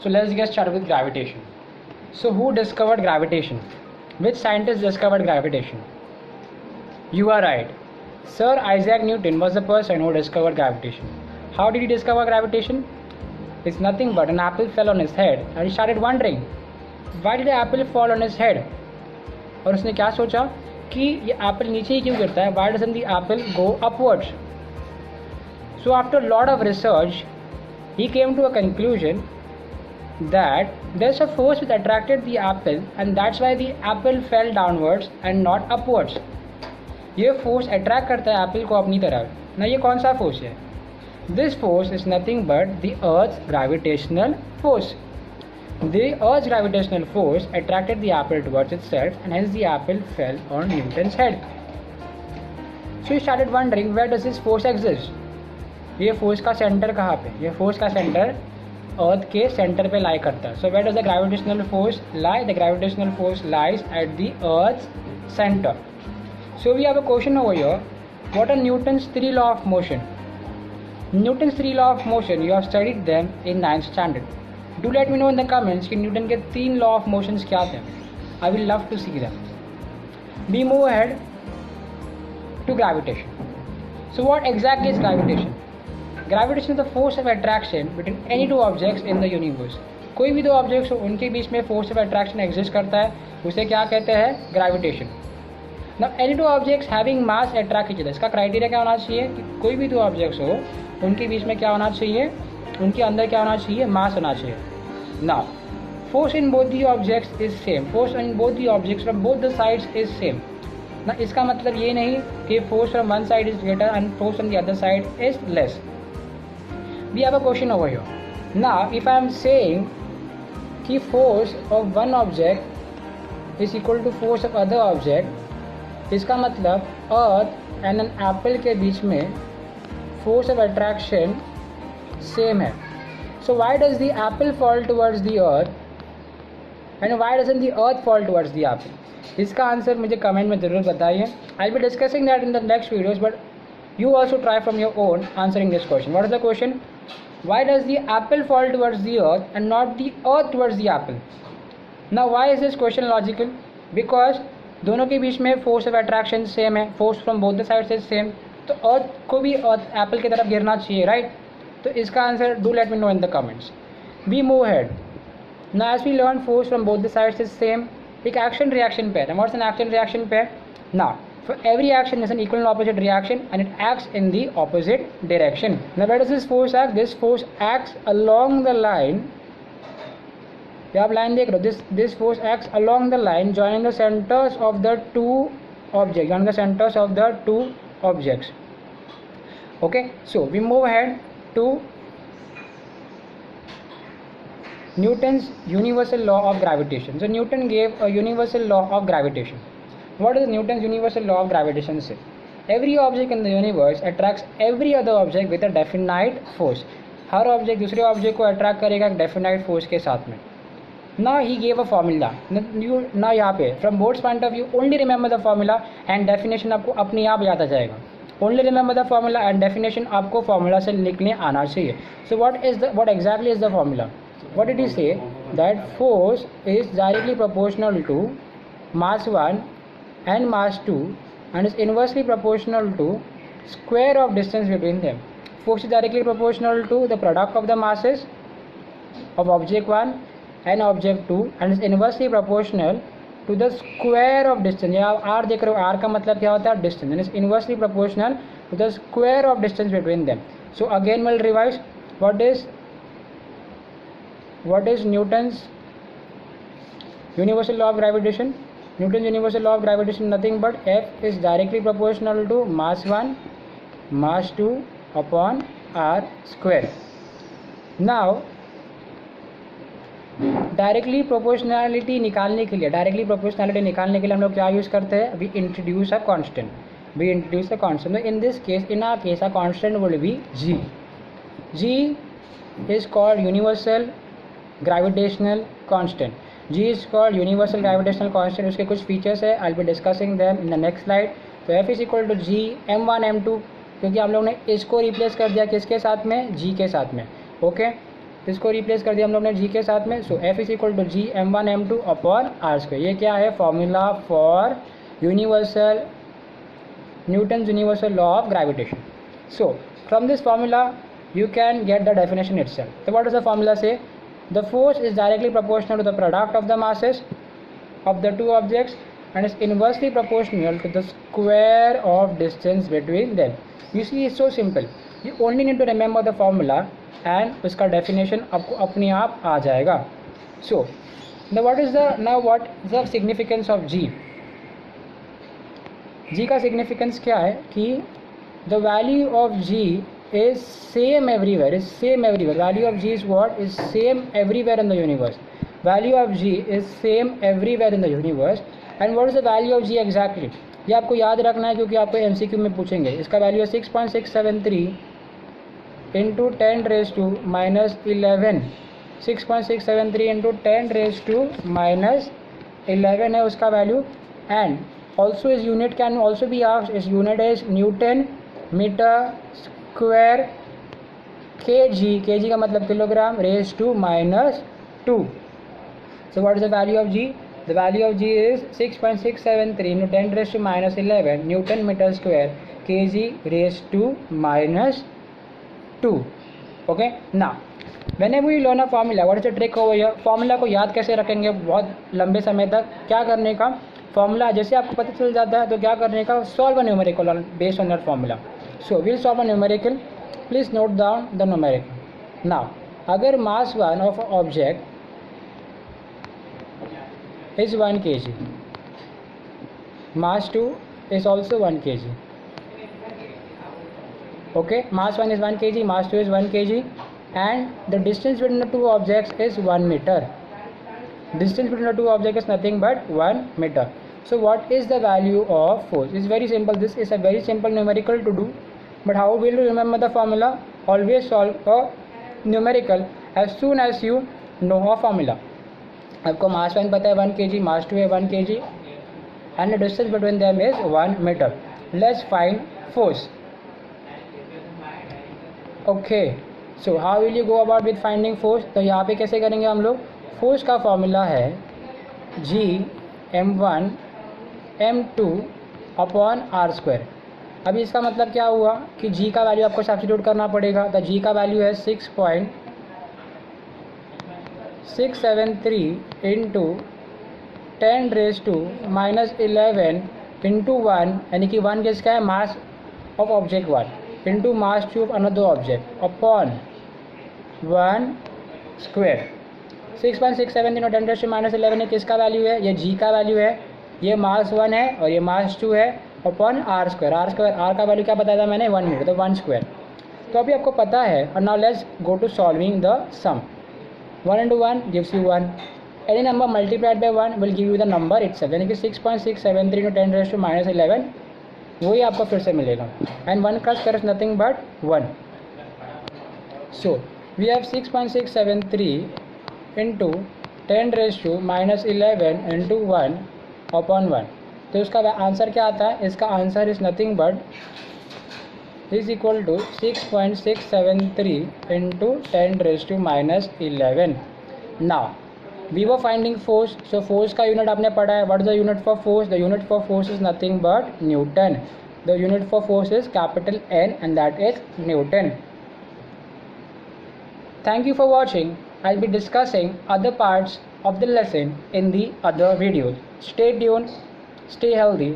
So let's get started with gravitation. So who discovered gravitation? Which scientist discovered gravitation? You are right. Sir Isaac Newton was the person who discovered gravitation. How did he discover gravitation? It's nothing but an apple fell on his head and he started wondering, why did the apple fall on his head? और उसने क्या सोचा कि ये Apple नीचे ही क्यों गिरता है? Why doesn't the apple go upwards? So after a lot of research, he came to a conclusion that there's a force which attracted the apple and that's why the apple fell downwards and not upwards. ये force attract करता है Apple को अपनी तरफ ना. ये कौन सा फोर्स है? This force is nothing but the Earth's gravitational force. The Earth's gravitational force attracted the apple towards itself and hence the apple fell on Newton's head. So he started wondering, where does this force exist? ये force का centre कहाँ पे? ये force का centre अर्थ के centre पे लाई करता है. So where does the gravitational force lie? The gravitational force lies at the Earth's center. So we have a question over here. What are Newton's three law of motion? Newton's three law of motion, you have studied them in 9th standard. Do let me know in the comments कि Newton के 3 law of motions क्या थे. I will love to see them. We move ahead to gravitation. So what exactly is gravitation? Gravitation is the force of attraction between any two objects in the universe. कोई भी दो objects हो उनके बीच में force of attraction exist करता है, उसे क्या कहते हैं? Gravitation. Now any two objects having mass attract each other. इसका क्राइटेरिया क्या होना चाहिए कि कोई भी दो ऑब्जेक्ट्स हो उनके बीच में क्या होना चाहिए? उनके अंदर क्या होना चाहिए? मास होना चाहिए. Now force in both the objects is same. Force in both the objects from both the sides is same. ना इसका मतलब ये नहीं कि force from one side is greater and force from the other side is less. We have a question over here. Now if I am saying कि force of one object is equal to force of other object, इसका मतलब earth and an apple के बीच में force of attraction same है. So why does the Apple fall towards the earth and why doesn't the earth fall towards the Apple? इसका answer मुझे comment में ज़रूर बताइए. आई will be discussing that in the next videos, but you also try from your own answering this question. What is the question? Why does the Apple fall towards the earth and not the earth towards the Apple? Now why is this question logical? Because दोनों के बीच में force of attraction same है, force from both the sides is same, तो अर्थ को भी अर्थ Apple की तरफ गिरना चाहिए, राइट? तो इसका answer do let me know in the comments. We move head. Now as we learn force from both the sides is same. एक action reaction pair. What's an action reaction pair? Now for every action is an equal and opposite reaction and it acts in the opposite direction. Now where does this force act? This force acts along the line. आप line देख रहे हो. This force acts along the line joining the centres of the two object, joining the centres of the two objects. Okay, so we move ahead to Newton's universal law of gravitation. So Newton gave a universal law of gravitation. What does Newton's universal law of gravitation say? Every object in the universe attracts every other object with a definite force. Her object दूसरे object को attract करेगा एक definite force के साथ में. Now he gave a formula. Now यहाँ पे from board's point of view only remember the formula and definition आपको अपने आप याद आ जाएगा. Only remember the formula and definition आपको formula से लिखने आना चाहिए. So what exactly is the formula? What did he say? That force is directly proportional to mass 1 and mass 2 and is inversely proportional to square of distance between them. Force is directly proportional to the product of the masses of object 1 and object 2 and is inversely proportional to the square of distance. या r देख रहे हो, r का मतलब क्या होता है? Distance. And is inversely proportional to the square of distance between them. So again we'll revise. What is Newton's universal law of gravitation? Newton's universal law of gravitation nothing but F is directly proportional to mass 1 mass 2 upon r square. Now directly proportionality निकालने के लिए हम लोग क्या use करते हैं? We introduce a constant. In this case, in our case, a constant will be g. g is called universal gravitational constant. g is called universal gravitational constant. उसके कुछ फीचर्स है, I will be discussing them in the next slide. तो f is equal to g m1 m2, क्योंकि हम लोग ने इसको replace कर दिया किसके साथ में? g के साथ में. ओके, इसको रिप्लेस कर दिया हम लोग ने जी के साथ में. So F is equal to G m1 m2 upon R square. ये क्या है? Formula for universal Newton's universal law of gravitation. So from this formula you can get the definition itself. So what does the formula say? The force is directly proportional to the product of the masses of the two objects and is inversely proportional to the square of distance between them. You see, it's so simple. You only need to remember the formula and उसका definition आपको अपने आप आ जाएगा. So now what is the significance of G? जी का significance क्या है कि the value of G is same everywhere. Value of G is what? Is same everywhere in the universe. Value of G is same everywhere in the universe. And what is the value of G exactly? ये आपको याद रखना है क्योंकि आपको MCQ में पूछेंगे. इसका वैल्यू है 6.673 इंटू 10⁻⁻11. 6.673 इंटू 10⁻⁻11 है उसका value. And also his unit can also be asked. His unit is Newton meter square kg. kg का मतलब kilogram raised to -2. So what is the value of g? The value of g is 6.673 into 10⁻⁻11 Newton meter square kg raised to -2. Okay, now whenever you learn a formula, what is the trick over here? Formula को याद कैसे रखेंगे बहुत लंबे समय तक? क्या करने का? फॉर्मूला जैसे आपको पता चल जाता है तो क्या करने का? Solve a numerical based on that formula. So will solve a numerical. Please note down the numerical. Now अगर मास 1 of object is 1 kg, mass 2 is also 1 kg. Okay, mass 1 is 1 kg, mass 2 is 1 kg, and the distance between the two objects is 1 meter. Distance between the two objects is nothing but 1 meter. So what is the value of force? It's very simple. This is a very simple numerical to do. But how will you remember the formula? Always solve a numerical as soon as you know a formula. आपको mass 1 पता है 1 kg, mass 2 है 1 kg, and the distance between them is 1 meter. Let's find force. Okay, so how will you go about with finding force? तो यहाँ पे कैसे करेंगे हम लोग? फोर्स का फॉर्मूला है G m1 m2 upon R square. अभी इसका मतलब क्या हुआ कि G का वैल्यू आपको सब्स्टिट्यूट करना पड़ेगा. तो G का वैल्यू है 6.673 इंटू 10⁻⁻11 इंटू 1, यानी कि 1 किसका है? Mass of object 1 into mass 2 of another object upon 1 square. 6.673 और 10⁻⁻11 किसका वैल्यू है? ये G का वैल्यू है. ये मास 1 है और ये मास 2 है अपॉन आर स्क्वायर. आर का वैल्यू क्या बताया था मैंने? 1 मीटर, तो 1 स्क्वायर. तो अभी आपको पता है. और now let's go to solving the sum. 1 into 1 gives you 1. Any number multiplied by 1 will give you the number itself. यानी कि 6.673 into 10⁻⁻11 वही आपको फिर से मिलेगा. एंड 1 का square is nothing but 1. So we have 6.673 into 10⁻⁻11 into 1 upon 1. तो उसका आंसर क्या आता है? इसका answer is nothing but is equal to 6.673 into 10⁻⁻11. Now we were finding force. So force का यूनिट आपने पढ़ा है. What is the unit for force? The unit for force is nothing but newton. The unit for force is capital N and that is Newton. Thank you for watching. I'll be discussing other parts of the lesson in the other videos. Stay tuned, stay healthy.